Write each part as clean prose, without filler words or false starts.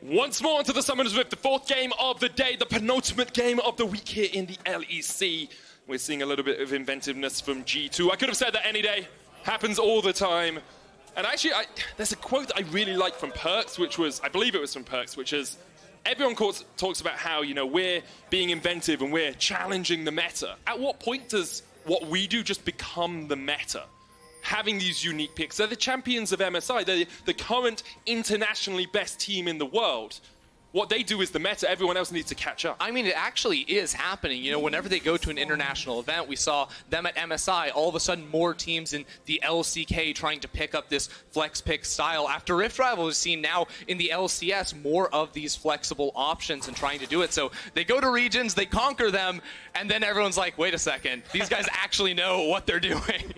Once more onto the Summoners Rift, the fourth game of the day, the penultimate game of the week here in the LEC. We're seeing a little bit of inventiveness from G2. I could have said that any day. Happens all the time. And actually, there's a quote that I really like from Perkz, which was, I believe it was from Perkz, which is, everyone talks about how, you know, we're being inventive and we're challenging the meta. At what point does what we do just become the meta? Having these unique picks. They're the champions of MSI. They're the current internationally best team in the world. What they do is the meta. Everyone else needs to catch up. I mean, it actually is happening. You know, whenever they go to an international event, we saw them at MSI, all of a sudden more teams in the LCK trying to pick up this flex pick style. After Rift Rival is seen now in the LCS, more of these flexible options and trying to do it. So they go to regions, they conquer them, and then everyone's like, wait a second, these guys actually know what they're doing.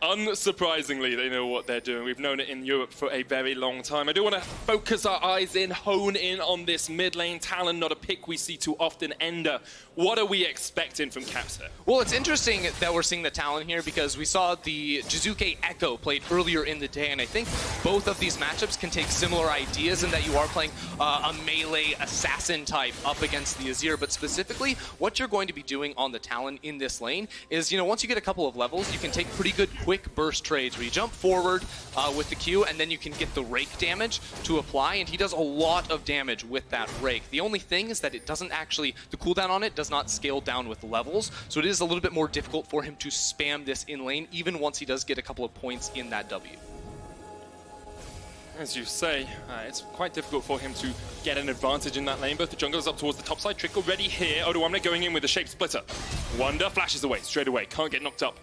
Unsurprisingly, they know what they're doing. We've known it in Europe for a very long time. I do want to focus our eyes in, hone in on this mid lane. Talon, not a pick we see too often. Ender, what are we expecting from Caps here? Well, it's interesting that we're seeing the Talon here because we saw the Jizuke Echo played earlier in the day, and I think both of these matchups can take similar ideas in that you are playing a melee assassin type up against the Azir, but specifically what you're going to be doing on the Talon in this lane is, you know, once you get a couple of levels, you can take pretty good quick burst trades where you jump forward with the Q and then you can get the rake damage to apply, and he does a lot of damage with that rake. The only thing is that it doesn't actually, the cooldown on it does not scale down with levels, so it is a little bit more difficult for him to spam this in lane even once he does get a couple of points in that W. As you say, it's quite difficult for him to get an advantage in that lane. Both the junglers up towards the top side. Trick already here. Odoamne going in with the shape splitter. Wunder flashes away straight away. Can't get knocked up.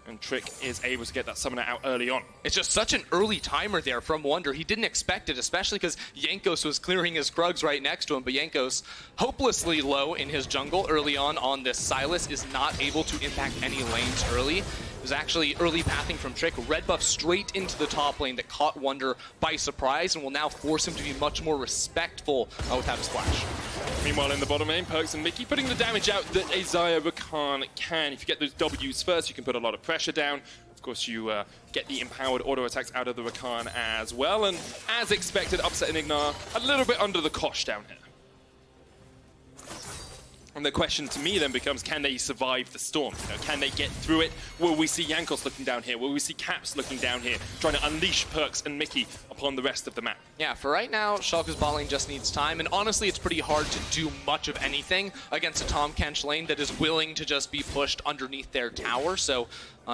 And Trick is able to get that summoner out early on. It's just such an early timer there from Wunder. He didn't expect it, especially because Jankos was clearing his Krugs right next to him. But Jankos, hopelessly low in his jungle early on this Sylas, is not able to impact any lanes early. It was actually early pathing from Trick. Red buff straight into the top lane that caught Wunder by surprise and will now force him to be much more respectful without his flash. Meanwhile, in the bottom lane, Perkz and Mikyx putting the damage out that a Xayah Rakan can. If you get those Ws first, you can put a lot of pressure down. Of course, you get the empowered auto attacks out of the Rakan as well. And as expected, upset in IgNar, a little bit under the cosh down here. And the question to me then becomes, can they survive the storm? You know, can they get through it? Will we see Jankos looking down here? Will we see Caps looking down here, trying to unleash Perkz and Mikyx upon the rest of the map? Yeah, for right now, Schalke's bot lane just needs time, and honestly, it's pretty hard to do much of anything against a Tahm Kench lane that is willing to just be pushed underneath their tower, so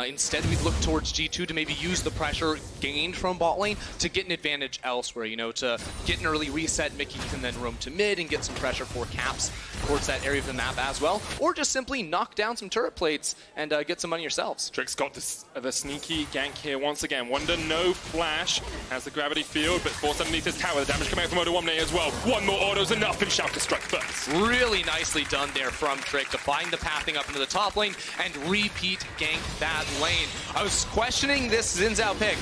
instead we look towards G2 to maybe use the pressure gained from bot lane to get an advantage elsewhere, you know, to get an early reset. Mikyx can then roam to mid and get some pressure for Caps towards that area of the map as well, or just simply knock down some turret plates and get some money yourselves. Trick's got the sneaky gank here once again. Wunder, no flash, has the gravity field, but forced underneath his tower. The damage coming out from Odoamne as well. One more auto's enough, and Schalke strike first. Really nicely done there from Trick to find the pathing up into the top lane and repeat gank that lane. I was questioning this Xin Zhao pick.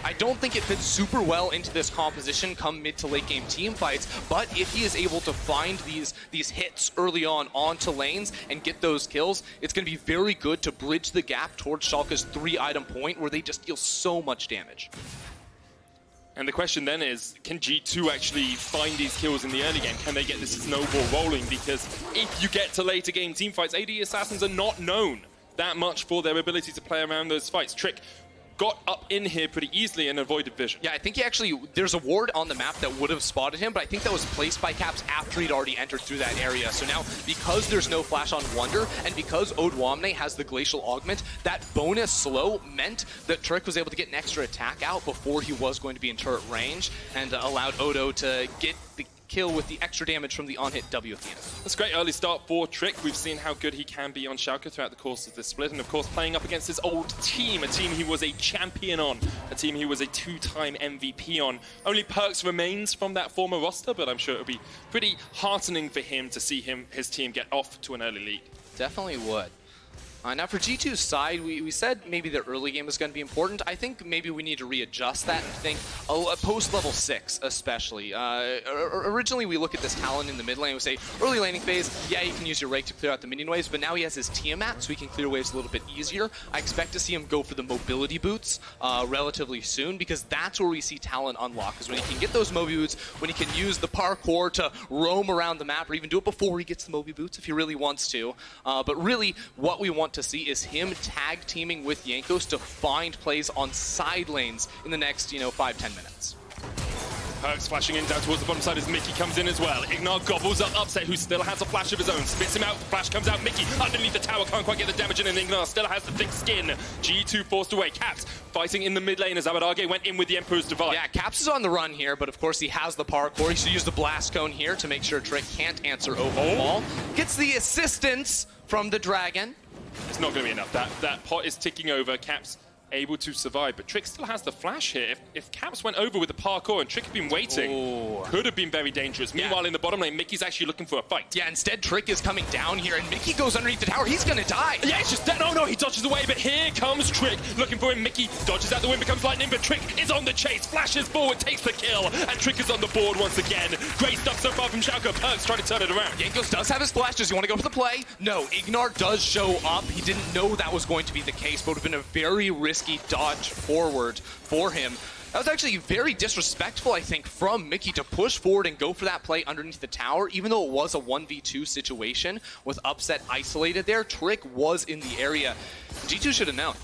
I don't think it fits super well into this composition come mid to late game team fights, but if he is able to find these hits early on onto lanes and get those kills, it's going to be very good to bridge the gap towards Schalke's 3-item point where they just deal so much damage. And the question then is, can G2 actually find these kills in the early game? Can they get this snowball rolling? Because if you get to later game team fights, AD Assassins are not known that much for their ability to play around those fights. Trick got up in here pretty easily and avoided vision. Yeah, I think he actually, there's a ward on the map that would have spotted him, but I think that was placed by Caps after he'd already entered through that area. So now, because there's no flash on Wunder, and because Odoamne has the Glacial Augment, that bonus slow meant that Trick was able to get an extra attack out before he was going to be in turret range, and allowed Odo to get the kill with the extra damage from the on-hit W at the end. That's a great early start for Trick. We've seen how good he can be on Schalke throughout the course of this split, and of course playing up against his old team, a team he was a champion on, a team he was a 2-time MVP on. Only Perkz remains from that former roster, but I'm sure it'll be pretty heartening for him to see his team get off to an early lead. Definitely would. Now for G2's side, we said maybe the early game was going to be important. I think maybe we need to readjust that and think post level 6 especially. Originally we look at this Talon in the mid lane, we say early laning phase, yeah, you can use your rake to clear out the minion waves, but now he has his Tiamat, so he can clear waves a little bit easier. I expect to see him go for the mobility boots relatively soon, because that's where we see Talon unlock, is when he can get those Moby boots, when he can use the parkour to roam around the map, or even do it before he gets the Moby boots if he really wants to. But really, what we want to see is him tag teaming with Jankos to find plays on side lanes in the next, 5-10 minutes. Perkz flashing in down towards the bottom side as Mikyx comes in as well. IgNar gobbles up Upset, who still has a flash of his own. Spits him out, flash comes out, Mikyx underneath the tower, can't quite get the damage in, and IgNar still has the thick skin. G2 forced away. Caps fighting in the mid lane as Abbedagge went in with the Emperor's Divide. Yeah, Caps is on the run here, but of course he has the parkour. He should use the blast cone here to make sure Trick can't answer over the wall. Gets the assistance from the dragon. It's not going to be enough. That pot is ticking over. Caps able to survive, but Trick still has the flash here. If Caps went over with the parkour and Trick had been waiting, could have been very dangerous. Meanwhile, in the bottom lane, Mickey's actually looking for a fight. Yeah, instead Trick is coming down here, and Mikyx goes underneath the tower. He's gonna die. Yeah, it's just dead. Oh no, he dodges away, but here comes Trick looking for him. Mikyx dodges out the wind, becomes lightning, but Trick is on the chase, flashes forward, takes the kill, and Trick is on the board once again. Great stuff so far from Schalke. Perkz trying to turn it around. Jankos does have his flash. Does he want to go for the play? No, IgNar does show up. He didn't know that was going to be the case, but it would have been a very risky dodge forward for him. That was actually very disrespectful, I think, from Mikyx to push forward and go for that play underneath the tower, even though it was a 1v2 situation with Upset isolated there. Trick was in the area. G2 should have known.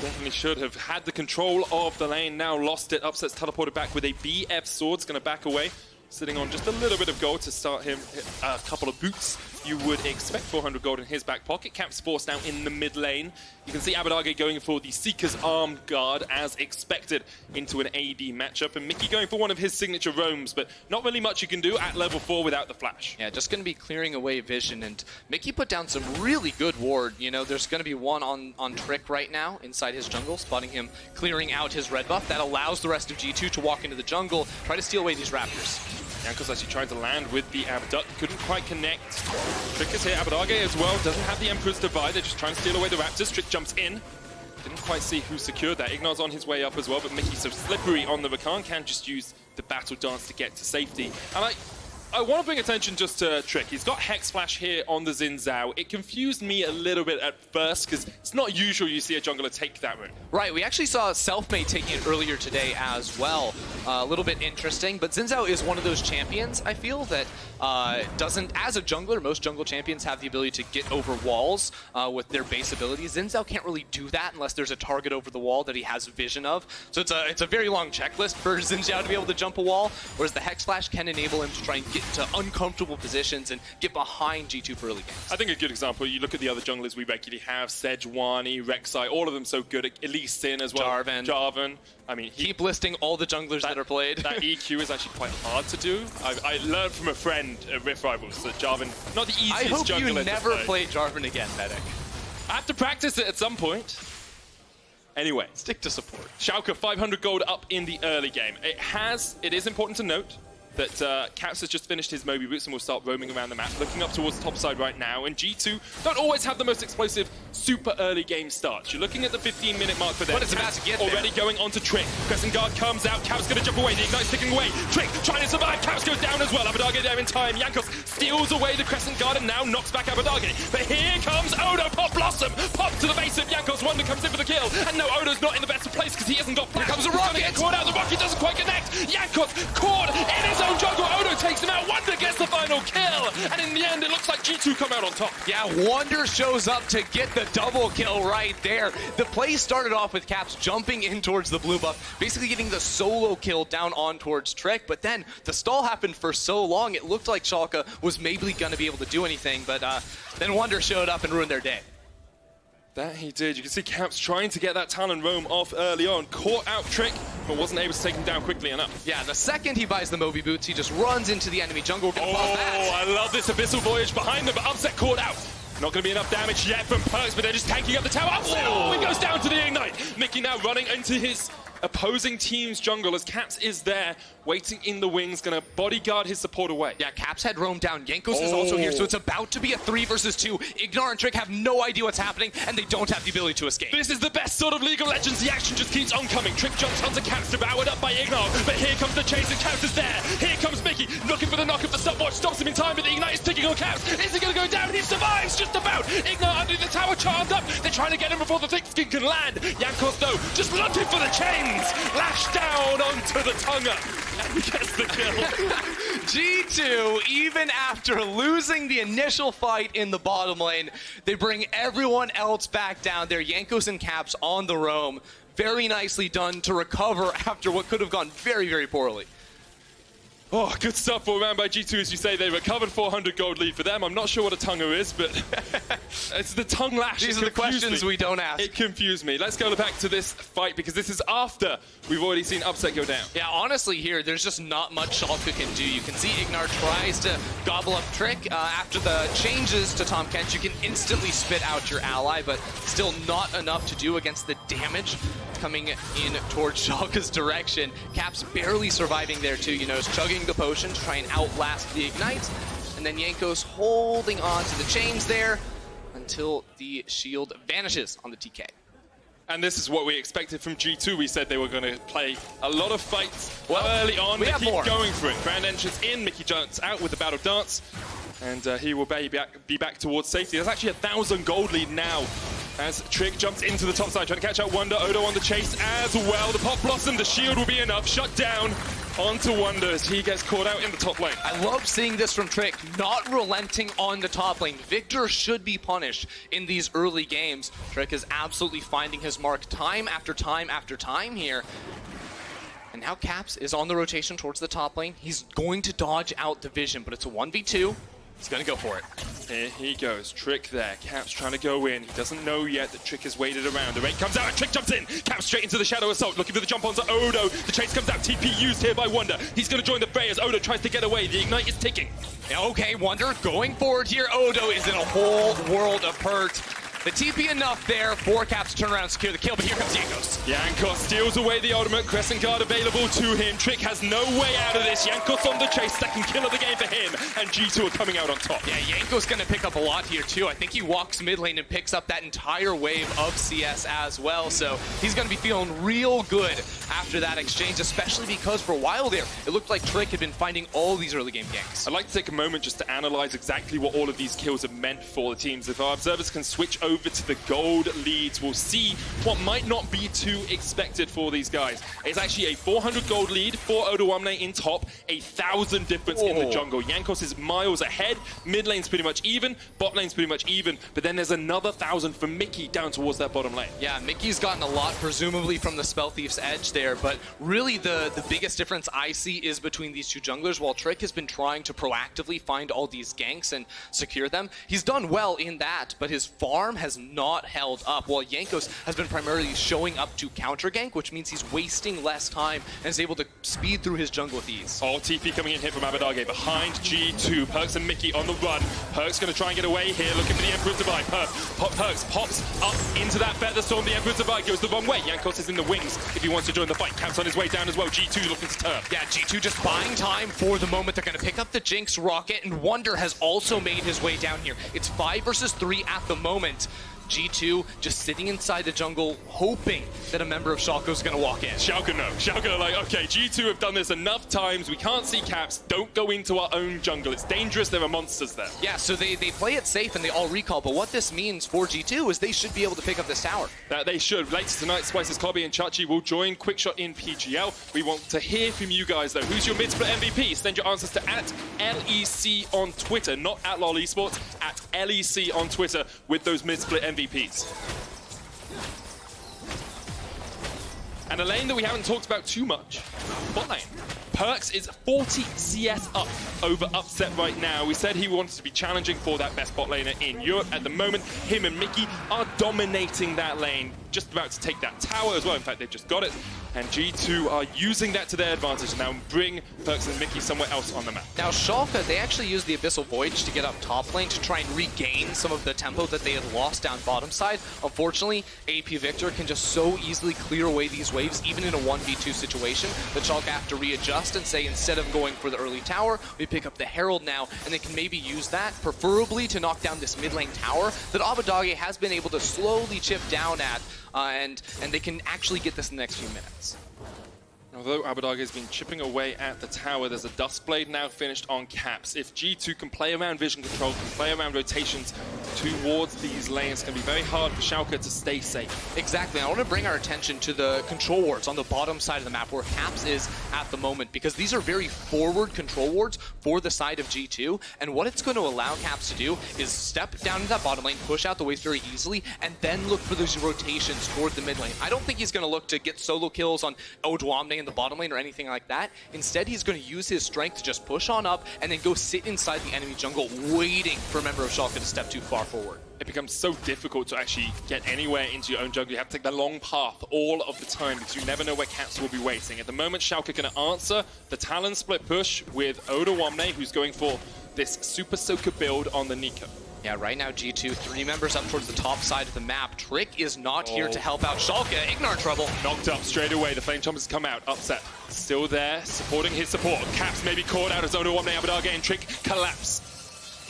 Definitely should have had the control of the lane, now lost it. Upset's teleported back with a BF sword, going to back away. Sitting on just a little bit of gold to start him a couple of boots. You would expect 400 gold in his back pocket. Caps forced now in the mid lane. You can see Abbedagge going for the Seeker's Armed Guard as expected into an AD matchup. And Mikyx going for one of his signature roams, but not really much you can do at level 4 without the flash. Yeah, just going to be clearing away vision. And Mikyx put down some really good ward. There's going to be one on Trick right now inside his jungle, spotting him clearing out his red buff. That allows the rest of G2 to walk into the jungle, try to steal away these raptors. Jankos actually trying to land with the Abduct, couldn't quite connect. Trick is here, Abbedagge as well, doesn't have the Emperor's Divide, they're just trying to steal away the Raptors. Trick jumps in, didn't quite see who secured that. IgNar's on his way up as well, but Mikyx so slippery on the Rakan, can just use the Battle Dance to get to safety. And I want to bring attention just to Trick. He's got Hex Flash here on the Xin Zhao. It confused me a little bit at first, because it's not usual you see a jungler take that route. Right, we actually saw Selfmade taking it earlier today as well. A little bit interesting, but Xin Zhao is one of those champions, I feel, that doesn't, as a jungler, most jungle champions have the ability to get over walls with their base abilities. Xin Zhao can't really do that unless there's a target over the wall that he has vision of. So it's a very long checklist for Xin Zhao to be able to jump a wall, whereas the Hex Flash can enable him to try and get into uncomfortable positions and get behind G2 for early games. I think a good example, you look at the other junglers we regularly have, Sejuani, Rek'Sai, all of them so good, Elise Sin as well. Jarvan. I mean, keep listing all the junglers that are played. That EQ is actually quite hard to do. I learned from a friend at Rift Rivals that Jarvan, not the easiest jungler to play. I hope you never play Jarvan again, Medic. I have to practice it at some point. Anyway, stick to support. Schalke 500 gold up in the early game. It is important to note that Caps has just finished his Moby Boots and will start roaming around the map, looking up towards the top side right now. And G2 don't always have the most explosive super early game starts. You're looking at the 15-minute mark for them. But it's about to get already going on to Trick. Crescent Guard comes out. Caps going to jump away. The Ignite's ticking away. Trick trying to survive. Caps goes down as well. Abbedagge there in time. Jankos steals away the Crescent Guard and now knocks back Abbedagge. But here comes Odo. Pop Blossom. Pop to the base of Jankos. Wunder comes in for the kill. And no, Odo's not in the best of place because he hasn't got flash. Here comes a rocket. Get caught out. The rocket doesn't quite connect. Jankos caught in his own jungle. Odo takes him out. Wunder gets the final kill. And in the end, it looks like G2 come out on top. Yeah, Wunder shows up to get the double kill right there. The play started off with Caps jumping in towards the blue buff, basically getting the solo kill down on towards Trick, but then the stall happened for so long, it looked like Schalke was maybe going to be able to do anything, but then Wunder showed up and ruined their day. That he did. You can see Caps trying to get that Talon roam off early on. Caught out Trick, but wasn't able to take him down quickly enough. Yeah, the second he buys the Moby Boots, he just runs into the enemy jungle. I love this Abyssal Voyage behind them, but Upset caught out. Not going to be enough damage yet from Perkz, but they're just tanking up the tower. Upset, he goes down to the Ignite. Mikyx now running into his opposing team's jungle as Caps is there, waiting in the wings, gonna bodyguard his support away. Yeah, Caps had roamed down. Jankos is also here, so it's about to be a 3 versus 2. IgNar and Trick have no idea what's happening, and they don't have the ability to escape. This is the best sort of League of Legends. The action just keeps on coming. Trick jumps onto Caps, devoured up by IgNar, but here comes the chase, and Caps is there. Here comes Mikyx, looking for the knock of the stopwatch, stops him in time, but the Ignite is ticking on Caps. Is he gonna go down? He survives, just about. IgNar under the tower, charmed up. They're trying to get him before the thick skin can land. Jankos, though, just looking for the chains. Lash down onto the Tonga, and he gets the kill. G2, even after losing the initial fight in the bottom lane, they bring everyone else back down there. Jankos and Caps on the roam. Very nicely done to recover after what could have gone very, very poorly. Oh, good stuff all around by G2, as you say. They recovered 400 gold lead for them. I'm not sure what a Tonga is, but it's the tongue lash. These are the questions we don't ask. It confused me. Let's go back to this fight, because this is after we've already seen Upset go down. Yeah, honestly here, there's just not much Schalke can do. You can see IgNar tries to gobble up Trick. After the changes to Tahm Kench, you can instantly spit out your ally, but still not enough to do against the damage coming in towards Schalke's direction. Caps barely surviving there too, you know, is chugging the potion to try and outlast the Ignite. And then Jankos holding on to the chains there until the shield vanishes on the TK. And this is what we expected from G2. We said they were going to play a lot of fights early on. They keep going for it. Grand entrance in, Mikyx jumps out with the battle dance. And he will be back towards safety. There's actually 1,000 gold lead now as Trick jumps into the top side, trying to catch out Wunder. Odo on the chase as well. The Pop Blossom, the shield will be enough. Shut down onto Wunder as he gets caught out in the top lane. I love seeing this from Trick, not relenting on the top lane. Viktor should be punished in these early games. Trick is absolutely finding his mark time after time after time here. And now Caps is on the rotation towards the top lane. He's going to dodge out the vision, but it's a 1v2. He's going to go for it. Here he goes. Trick there. Caps trying to go in. He doesn't know yet that Trick has waited around. The rate comes out and Trick jumps in. Caps straight into the Shadow Assault, looking for the jump onto Odo. The chase comes out. TP used here by Wunder. He's going to join the fray as Odo tries to get away. The Ignite is ticking. Okay, Wunder going forward here. Odo is in a whole world of hurt. The TP enough there for Caps to turn around and secure the kill, but here comes Jankos. Jankos steals away the ultimate. Crescent Guard available to him. Trick has no way out of this. Jankos on the chase. Second kill of the game for him. And G2 are coming out on top. Yeah, Jankos going to pick up a lot here too. I think he walks mid lane and picks up that entire wave of CS as well. So he's going to be feeling real good after that exchange, especially because for a while there, it looked like Trick had been finding all these early game ganks. I'd like to take a moment just to analyze exactly what all of these kills have meant for the teams. If our observers can switch over to the gold leads, we'll see what might not be too expected for these guys. It's actually a 400 gold lead for Odoamne in top, 1,000 difference in the jungle. Jankos is miles ahead, mid lane's pretty much even, bot lane's pretty much even, but then there's another 1,000 for Mikyx down towards that bottom lane. Yeah, Mickey's gotten a lot, presumably from the Spell Thief's edge there, but really the biggest difference I see is between these two junglers. While Trick has been trying to proactively find all these ganks and secure them, he's done well in that, but his farm has not held up, while Jankos has been primarily showing up to counter gank, which means he's wasting less time and is able to speed through his jungle with ease. Oh, TP coming in here from Abbedagge behind G2. Perkz and Mikyx on the run. Perkz going to try and get away here, looking for the Emperor's Divide. Perkz pops up into that Feather Storm. The Emperor's Divide goes the wrong way. Jankos is in the wings if he wants to join the fight. Caps on his way down as well. G2 looking to turn. Yeah, G2 just buying time for the moment. They're going to pick up the Jinx rocket, and Wunder has also made his way down here. It's 5 versus 3 at the moment. G2 just sitting inside the jungle, hoping that a member of Schalke is going to walk in. Schalke no. Schalke are like, okay, G2 have done this enough times. We can't see Caps. Don't go into our own jungle. It's dangerous. There are monsters there. Yeah, so they play it safe and they all recall. But what this means for G2 is they should be able to pick up this tower. That they should. Later tonight, Spices, Klobby, and Chachi will join Quickshot in PGL. We want to hear from you guys, though. Who's your mid-split MVP? Send your answers to @LEC on Twitter, not @LOL Esports, @LEC on Twitter with those mid-split MVPs. And a lane that we haven't talked about too much, bot lane. Perkz is 40 CS up over Upset right now. We said he wanted to be challenging for that best bot laner in Europe. At the moment, him and Mikyx are dominating that lane. Just about to take that tower as well. In fact, they've just got it. and G2 are using that to their advantage now bring Perkz and Mikyx somewhere else on the map. Now Schalke, they actually used the Abyssal Voyage to get up top lane to try and regain some of the tempo that they had lost down bottom side. Unfortunately, AP Viktor can just so easily clear away these waves, even in a 1v2 situation, that Schalke have to readjust and say, instead of going for the early tower, we pick up the Herald now, and they can maybe use that, preferably to knock down this mid lane tower that Abbedagge has been able to slowly chip down at, and they can actually get this in the next few minutes. Although Abbedagge has been chipping away at the tower, there's a Duskblade now finished on Caps. If G2 can play around vision control, can play around rotations towards these lanes, it's going to be very hard for Schalke to stay safe. Exactly. I want to bring our attention to the control wards on the bottom side of the map where Caps is at the moment, because these are very forward control wards for the side of G2, and what it's going to allow Caps to do is step down into that bottom lane, push out the waves very easily, and then look for those rotations toward the mid lane. I don't think he's going to look to get solo kills on Odoamne in the bottom lane or anything like that. Instead, he's going to use his strength to just push on up and then go sit inside the enemy jungle, waiting for a member of Schalke to step too far forward. It becomes so difficult to actually get anywhere into your own jungle. You have to take the long path all of the time because you never know where Caps will be waiting. At the moment, Schalke are going to answer the Talon split push with Odoamne, who's going for this Super Soaker build on the Neeko. Yeah, right now G2, 3 members up towards the top side of the map. Trick is not here to help out Schalke. IgNar trouble. Knocked up straight away. The Flame Chompers come out. Upset. Still there, supporting his support. Caps maybe caught out as Odoamne, Abbedagge, and Trick collapse.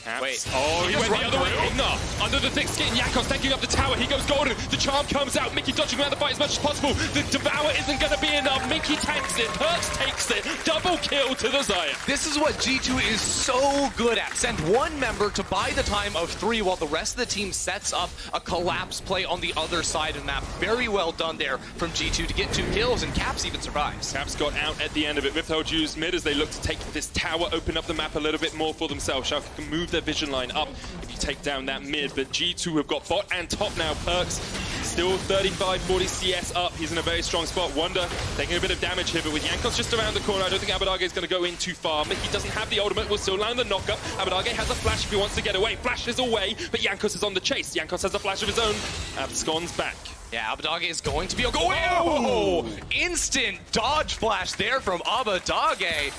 Caps. Wait. Oh, he went the other way. IgNar under the thick skin. Jankos taking up the tower. He goes golden. The charm comes out. Mikyx dodging around the fight as much as possible. The Devour isn't going to be enough. Mikyx tanks it. Perkz takes it. Double kill to the Xayah. This is what G2 is so good at. Send one member to buy the time of 3 while the rest of the team sets up a collapse play on the other side of the map. Very well done there from G2 to get 2 kills, and Caps even survives. Caps got out at the end of it. Rifthold used mid as they look to take this tower, open up the map a little bit more for themselves. Schalke can move their vision line up if you take down that mid, but G2 have got bot and top now. Perkz still 35-40 CS up. He's in a very strong spot. Wunder taking a bit of damage here, but with Jankos just around the corner, I don't think Abbedagge is going to go in too far. Mikyx doesn't have the ultimate, will still land the knockup. Abbedagge has a flash if he wants to get away. Flashes away, but Jankos is on the chase. Jankos has a flash of his own. Absconds back. Yeah, Abbedagge is going to be a go. Instant dodge flash there from Abbedagge.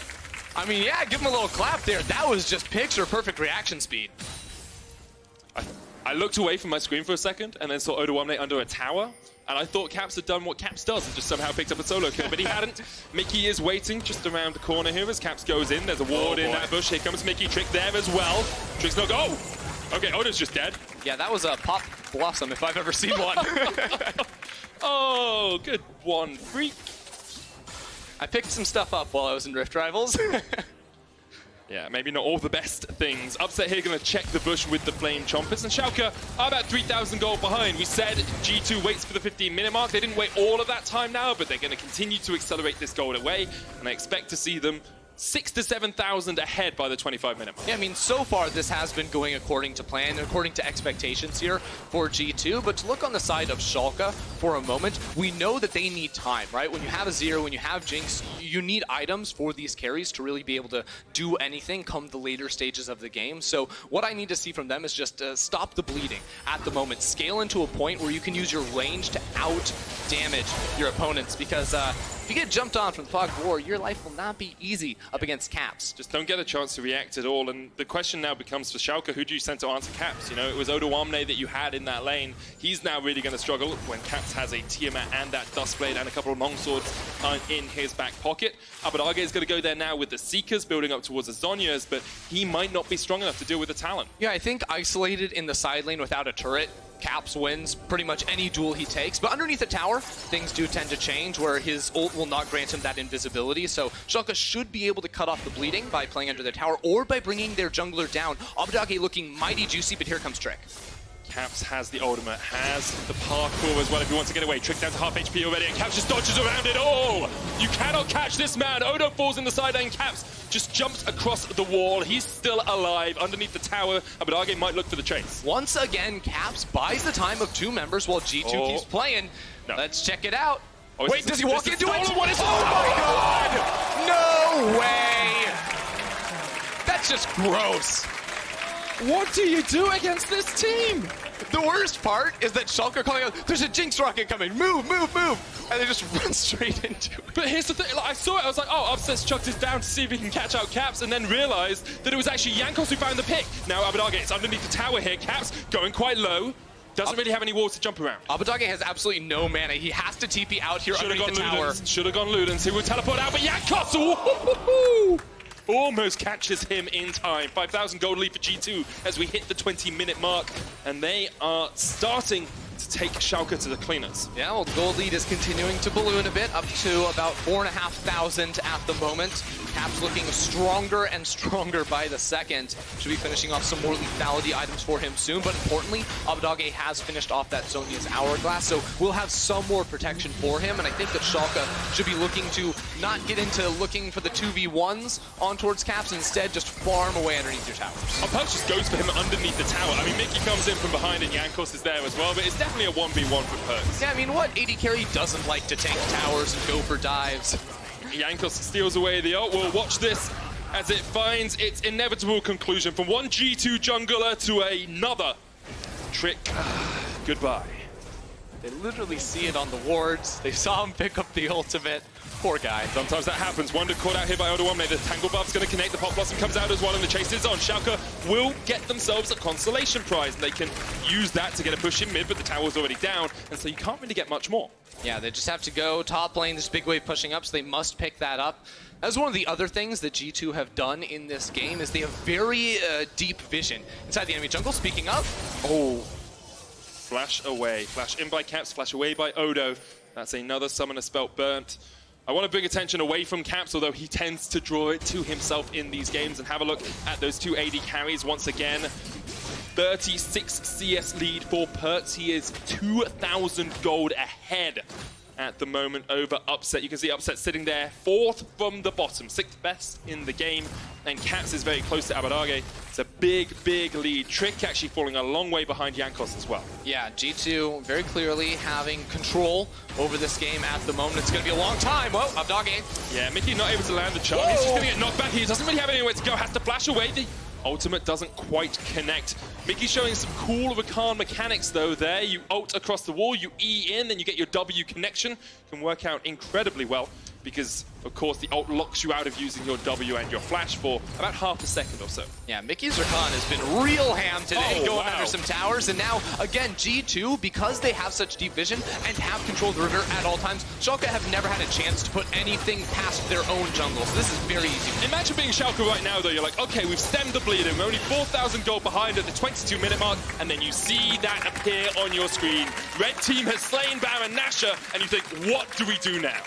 I mean, yeah, give him a little clap there. That was just picture-perfect reaction speed. I looked away from my screen for a second and then saw Odoamne under a tower, and I thought Caps had done what Caps does and just somehow picked up a solo kill, but he hadn't. Mikyx is waiting just around the corner here as Caps goes in. There's a ward in that bush. Here comes Mikyx. Trick there as well. Trick's not go. Okay, Odo's just dead. Yeah, that was a pop blossom if I've ever seen one. Oh, good one, freak. I picked some stuff up while I was in Rift Rivals. Yeah, maybe not all the best things. Upset here going to check the bush with the Flame Chompers, and Schalke are about 3,000 gold behind. We said G2 waits for the 15-minute mark. They didn't wait all of that time now, but they're going to continue to accelerate this gold away, and I expect to see them 6,000 to 7,000 ahead by the 25-minute mark. Yeah, I mean, so far this has been going according to plan, according to expectations here for G2, but to look on the side of Schalke for a moment, we know that they need time, right? When you have Azir, when you have Jinx, you need items for these carries to really be able to do anything come the later stages of the game. So what I need to see from them is just stop the bleeding at the moment. Scale into a point where you can use your range to out-damage your opponents, because if you get jumped on from Fog of War, your life will not be easy up against Caps. Just don't get a chance to react at all, and the question now becomes for Schalke, who do you send to answer Caps? You know, it was Odoamne that you had in that lane. He's now really going to struggle when Caps has a Tiamat and that Duskblade and a couple of longswords in his back pocket. Abbedagge is going to go there now with the Seekers building up towards the Zhonya's, but he might not be strong enough to deal with the Talon. Yeah, I think isolated in the side lane without a turret, Caps wins pretty much any duel he takes, but underneath the tower, things do tend to change where his ult will not grant him that invisibility, so Schalke should be able to cut off the bleeding by playing under the tower or by bringing their jungler down. Abbedagge looking mighty juicy, but here comes Trick. Caps has the ultimate, has the parkour as well if he wants to get away. Trick down to half HP already, and Caps just dodges around it all! You cannot catch this man! Odo falls in the side lane, Caps just jumps across the wall. He's still alive underneath the tower. Abbedagge might look for the chase. Once again, Caps buys the time of 2 members while G2 keeps playing. No. Let's check it out. Oh, wait, does he walk into it? What is Oh my god! No way! That's just gross. What do you do against this team? The worst part is that Schalke are calling out, there's a Jinx rocket coming, move, move, move! And they just run straight into it. But here's the thing, like, I saw it, I was like, oh, Upset's chucked this down to see if he can catch out Caps, and then realized that it was actually Jankos who found the pick. Now Abbedagge is underneath the tower here, Caps going quite low. Doesn't really have any walls to jump around. Abbedagge has absolutely no mana. He has to TP out here underneath the tower. Should have gone Ludens, who will teleport out, but Jankos! Ooh, almost catches him in time. 5,000 gold lead for G2 as we hit the 20-minute mark, and they are starting to take Schalke to the cleaners. Yeah, well, the gold lead is continuing to balloon a bit, up to about 4,500 at the moment. Caps looking stronger and stronger by the second. Should be finishing off some more lethality items for him soon, but importantly, Abbedagge has finished off that Zhonya's Hourglass, so we'll have some more protection for him, and I think that Schalke should be looking to not get into looking for the 2v1s on towards Caps, and instead just farm away underneath your towers. Perkz just goes for him underneath the tower. I mean, Mikyx comes in from behind and Jankos is there as well, but it's definitely a 1v1 for Perkz. Yeah, I mean, what AD carry doesn't like to tank towers and go for dives? Jankos steals away the ult. We'll watch this as it finds its inevitable conclusion from one G2 jungler to another. Trick, goodbye. They literally see it on the wards. They saw him pick up the ultimate. Poor guy. Sometimes that happens. Wunder caught out here by Odoamne. The Tangle Buff's going to connect. The Pop Blossom comes out as well, and the chase is on. Schalke will get themselves a consolation prize. They can use that to get a push in mid, but the tower's already down, and so you can't really get much more. Yeah, they just have to go top lane. This big wave pushing up, so they must pick that up. That's one of the other things that G2 have done in this game is they have very deep vision inside the enemy jungle. Speaking of, Flash away. Flash in by Caps, flash away by Odo. That's another summoner spell burnt. I want to bring attention away from Caps, although he tends to draw it to himself in these games, and have a look at those two AD carries once again. 36 CS lead for Perkz. He is 2,000 gold ahead at the moment over Upset. You can see Upset sitting there, 4th from the bottom, 6th best in the game, and Caps is very close to Abbedagge. It's a big, big lead. Trick actually falling a long way behind Jankos as well. Yeah, G2 very clearly having control over this game at the moment. It's going to be a long time. Whoa, Abbedagge. Yeah, Mikyx not able to land the charm. He's just going to get knocked back. He doesn't really have anywhere to go. Has to flash away. The ultimate doesn't quite connect. Mikyx showing some cool Rakan mechanics though there. You ult across the wall, you E in, then you get your W connection. Can work out incredibly well because, of course, the ult locks you out of using your W and your flash for about half a second or so. Yeah, Mikyx Rakan has been real ham today, going under some towers, and now, again, G2, because they have such deep vision and have control of the river at all times, Schalke have never had a chance to put anything past their own jungle, so this is very easy. Imagine being Schalke right now, though. You're like, okay, we've stemmed the bleeding. We're only 4,000 gold behind at the 22-minute mark, and then you see that appear on your screen. Red team has slain Baron Nashor, and you think, what do we do now?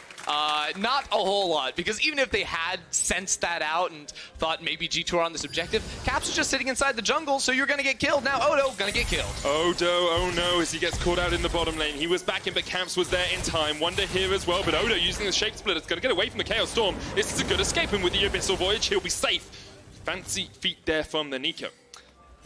Not a whole lot, because even if they had sensed that out and thought maybe G2 are on this objective, Caps is just sitting inside the jungle, so you're gonna get killed. Now Odo gonna get killed. Odo, oh no, as he gets caught out in the bottom lane. He was back in, but Caps was there in time. Wunder here as well, but Odo using the Shape Split. It's gonna get away from the Chaos Storm. This is a good escape, and with the Abyssal Voyage, he'll be safe. Fancy feet there from the Neeko.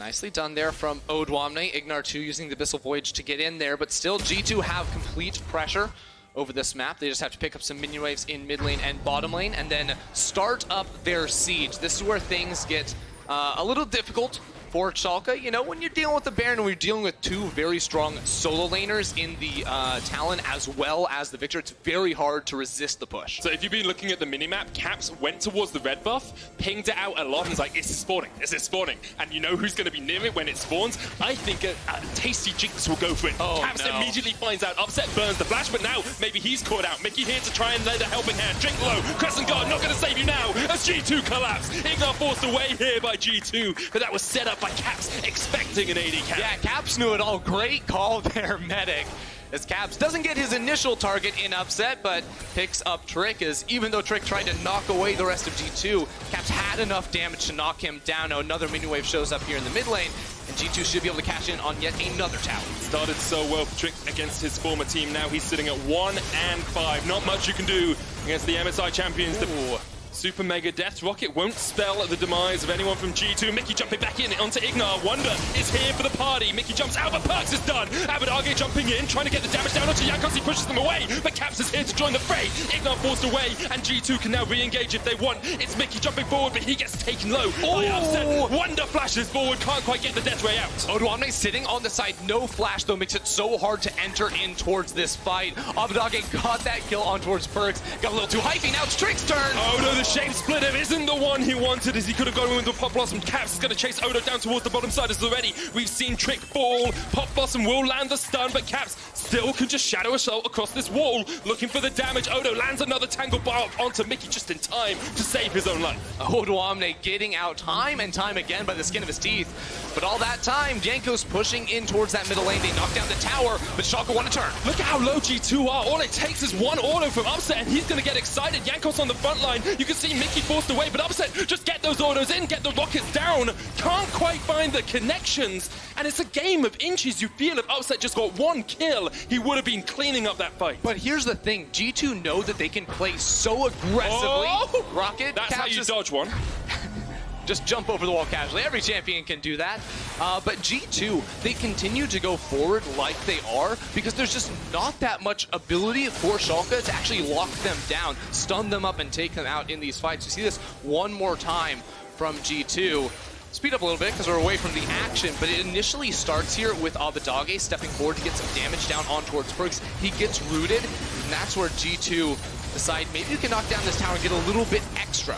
Nicely done there from Odoamne. IgNar 2 using the Abyssal Voyage to get in there, but still G2 have complete pressure over this map. They just have to pick up some minion waves in mid lane and bottom lane and then start up their siege. This is where things get a little difficult for Schalke. You know, when you're dealing with the Baron and we're dealing with two very strong solo laners in the Talon as well as the Viktor, it's very hard to resist the push. So if you've been looking at the minimap, Caps went towards the red buff, pinged it out a lot, and was like, it's spawning, it's spawning. And you know who's going to be near it when it spawns? I think a tasty Jinx will go for it. Oh, Caps no. immediately finds out, Upset burns the flash, but now maybe he's caught out. Mikyx here to try and lend a helping hand. Drink low, Crescent Guard not going to save you now as G2 collapse. IgNar forced away here by G2, but that was set up by Caps, expecting an AD cap. Yeah, Caps knew it all. Great call there, Medic. As Caps doesn't get his initial target in Upset, but picks up Trick, as even though Trick tried to knock away the rest of G2, Caps had enough damage to knock him down. Now another minion wave shows up here in the mid lane, and G2 should be able to cash in on yet another tower. Started so well, Trick against his former team. Now he's sitting at 1 and 5. Not much you can do against the MSI champions. Super Mega Death Rocket won't spell the demise of anyone from G2. Mikyx jumping back in onto IgNar. Wunder is here for the party. Mikyx jumps out, but Perkz is done. Abbedagge jumping in, trying to get the damage down onto Jankos. He pushes them away, but Caps is here to join the fray. IgNar forced away, and G2 can now re-engage if they want. It's Mikyx jumping forward, but he gets taken low. By Upset. Wunder flashes forward, can't quite get the death ray out. Odoamne sitting on the side, no flash though, makes it so hard to enter in towards this fight. Abbedagge got that kill on towards Perkz, got a little too hypey, now it's Trick's turn. Oh no, the shape splitter isn't the one he wanted, as he could have gone with the Pop Blossom. Caps is going to chase Odo down towards the bottom side as already. We've seen Trick fall, Pop Blossom will land the stun, but Caps still can just Shadow Assault across this wall, looking for the damage. Odo lands another Tangle Bar onto Mikyx just in time to save his own life. Odoamne getting out time and time again by the skin of his teeth. But all that time, Jankos pushing in towards that middle lane. They knock down the tower, but Schalke want to turn. Look at how low G2 are. All it takes is one auto from Upset, and he's going to get excited. Jankos on the front line. You can see Mikyx forced away, but Upset, just get those autos in, get the rockets down. Can't quite find the connections, and it's a game of inches. You feel if Upset just got one kill, he would have been cleaning up that fight. But here's the thing, G2 know that they can play so aggressively. Oh! Rocket, That's how you dodge one. Just jump over the wall casually. Every champion can do that. But G2, they continue to go forward like they are because there's just not that much ability for Schalke to actually lock them down, stun them up, and take them out in these fights. You see this one more time from G2. Speed up a little bit because we're away from the action, but it initially starts here with Abbedagge stepping forward to get some damage down on towards Perkz. He gets rooted, and that's where G2 decide maybe you can knock down this tower and get a little bit extra.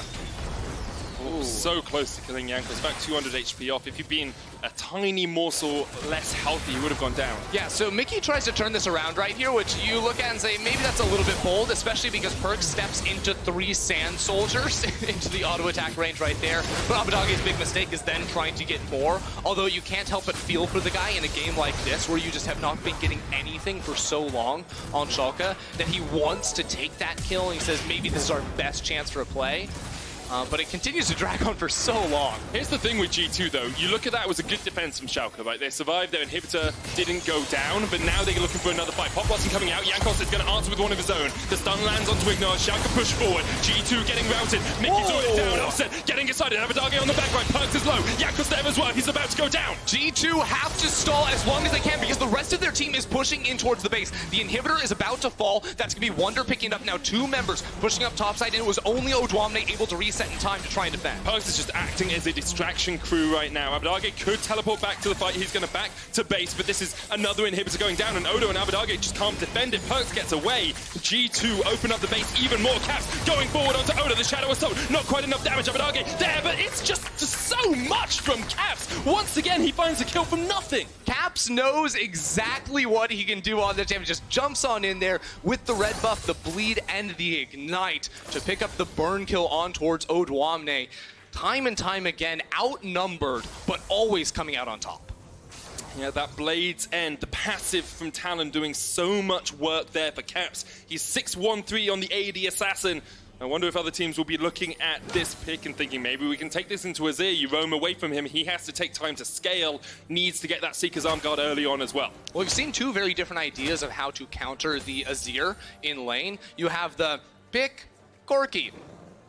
Ooh. So close to killing Jankos, about 200 HP off. If you'd been a tiny morsel less healthy, you would have gone down. Yeah, so Mikyx tries to turn this around right here, which you look at and say, maybe that's a little bit bold, especially because Perkz steps into 3 sand soldiers into the auto attack range right there. But Abbedagge's big mistake is then trying to get more, although you can't help but feel for the guy in a game like this where you just have not been getting anything for so long on Schalke that he wants to take that kill, and he says maybe this is our best chance for a play. But it continues to drag on for so long. Here's the thing with G2 though, you look at that, it was a good defense from Schalke, right? They survived, their inhibitor didn't go down, but now they're looking for another fight. Pop Blossom coming out, Jankos is going to answer with one of his own. The stun lands onto IgNar, Schalke push forward, G2 getting routed, Mikyx already down, Offset getting excited, Abbedagge on the back right, Perkz is low, Jankos there as well, he's about to go down. G2 have to stall as long as they can because the rest of their team is pushing in towards the base. The inhibitor is about to fall, that's going to be Wunder picking up now 2 members, pushing up topside, and it was only Odoamne able to reset in time to try and defend. Perkz is just acting as a distraction crew right now. Abbedagge could teleport back to the fight. He's going to back to base, but this is another inhibitor going down, and Odo and Abbedagge just can't defend it. Perkz gets away. G2 open up the base even more. Caps going forward onto Odo. The Shadow Assault. Not quite enough damage. Abbedagge there, but it's just so much from Caps. Once again, he finds a kill from nothing. Caps knows exactly what he can do on the damage. Just jumps on in there with the red buff, the bleed, and the ignite to pick up the burn kill on towards Odoamne. Time and time again, outnumbered, but always coming out on top. Yeah, that Blade's End, the passive from Talon doing so much work there for Caps. He's 6-1-3 on the AD Assassin. I wonder if other teams will be looking at this pick and thinking maybe we can take this into Azir. You roam away from him, he has to take time to scale, needs to get that Seeker's Arm Guard early on as well. Well, we've seen 2 very different ideas of how to counter the Azir in lane. You have the pick Corki,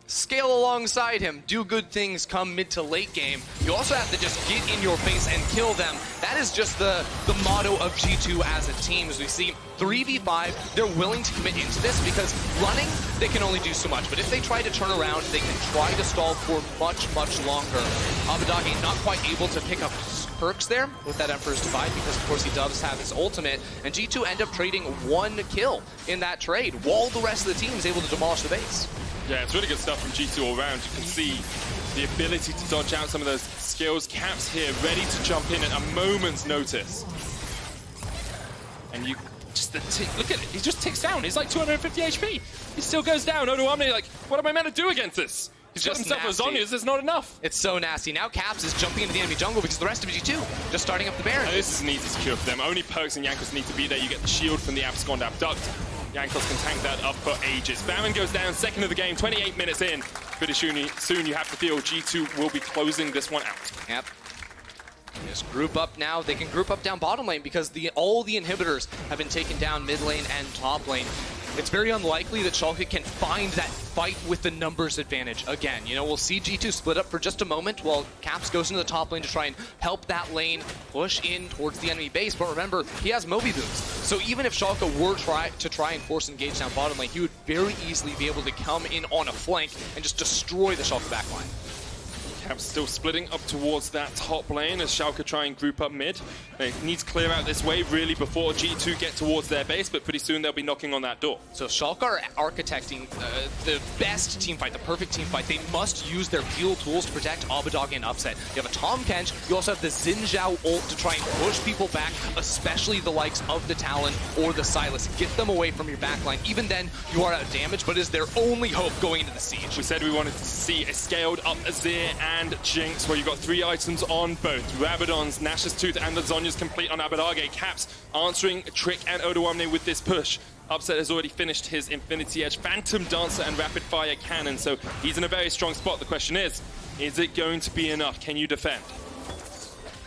scale alongside him, do good things come mid to late game. You also have to just get in your face and kill them. That is just the motto of G2 as a team. As we see 3v5, they're willing to commit into this because running, they can only do so much. But if they try to turn around, they can try to stall for much, much longer. Abbedagge not quite able to pick up Perkz there with that Emperor's Divide because of course he does have his ultimate, and G2 end up trading 1 kill in that trade while the rest of the team is able to demolish the base. Yeah, it's really good stuff from G2 all around. You can see the ability to dodge out some of those skills. Caps here, ready to jump in at a moment's notice. And you just, look at it, he just ticks down. He's like 250 HP. He still goes down. Odoamne, like, what am I meant to do against this? He's got himself a Zhonya's, it's not enough. It's so nasty. Now Caps is jumping into the enemy jungle because the rest of G2 just starting up the Baron. Oh, this is an easy secure for them. Only Perkz and Jankos need to be there. You get the shield from the abscond abduct. Jankos can tank that up for ages. Baron goes down, second of the game, 28 minutes in. Pretty soon you have to feel G2 will be closing this one out. Yep. Just group up now. They can group up down bottom lane because all the inhibitors have been taken down mid lane and top lane. it's very unlikely that Schalke can find that fight with the numbers advantage again. You know, we'll see G2 split up for just a moment while Caps goes into the top lane to try and help that lane push in towards the enemy base. But remember, he has Moby boots. So even if Schalke were to try and force engage down bottom lane, he would very easily be able to come in on a flank and just destroy the Schalke backline. Caps still splitting up towards that top lane as Schalke try and group up mid. They need to clear out this wave really before G2 get towards their base, but pretty soon they'll be knocking on that door. So Schalke are architecting the best team fight, the perfect team fight. They must use their peel tools to protect Abbedagge and Upset. You have a Tahm Kench, you also have the Zhao ult to try and push people back, especially the likes of the Talon or the Sylas. Get them away from your backline. Even then, you are out of damage, but is their only hope going into the siege. We said we wanted to see a scaled up Azir and Jinx, where you've got 3 items on both. Rabadon's, Nash's Tooth, and the Zhonya's complete on Abbedagge. Caps answering Trick and Odoamne with this push. Upset has already finished his Infinity Edge, Phantom Dancer, and Rapid Fire Cannon, so he's in a very strong spot. The question is it going to be enough? Can you defend?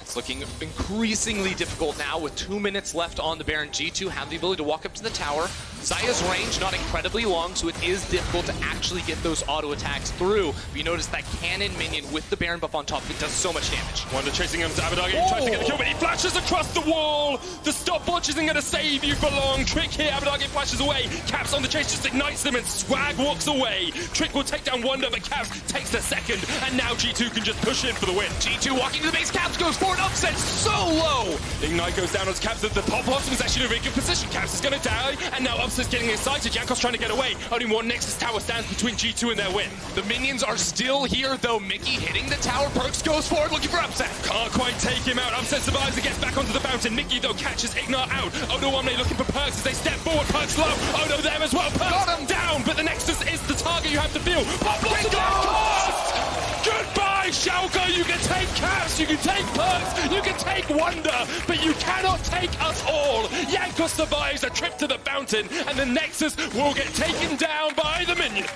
It's looking increasingly difficult now with 2 minutes left on the Baron. G2 have the ability to walk up to the tower. Xayah's range not incredibly long, so it is difficult to actually get those auto attacks through. But you notice that cannon minion with the Baron buff on top, it does so much damage. Wunder chasing him to Abbedagge, he tries to get the kill, but he flashes across the wall! The stopwatch isn't going to save you for long. Trick here, Abbedagge flashes away. Caps on the chase just ignites them, and Swag walks away. Trick will take down Wunder, but Caps takes the second, and now G2 can just push in for the win. G2 walking to the base, Caps goes for an Upset so low! Ignite goes down as Caps at the top blossom is actually in a really good position. Caps is going to die, and now Upset's getting excited. Jankos trying to get away. Only one Nexus tower stands between G2 and their win. The minions are still here, though. Mikyx hitting the tower. Perkz goes forward, looking for Upset. Can't quite take him out. Upset survives and gets back onto the fountain. Mikyx, though, catches IgNar out. Odoamne looking for Perkz as they step forward. Perkz low. Odo there as well. Perkz got him down, but the Nexus is the target you have to feel. Pop blocks Goodbye, Schalke! You can take Caps, you can take Perkz, you can take Wunder, but you cannot take us all! Jankos survives a trip to the fountain, and the Nexus will get taken down by the minions!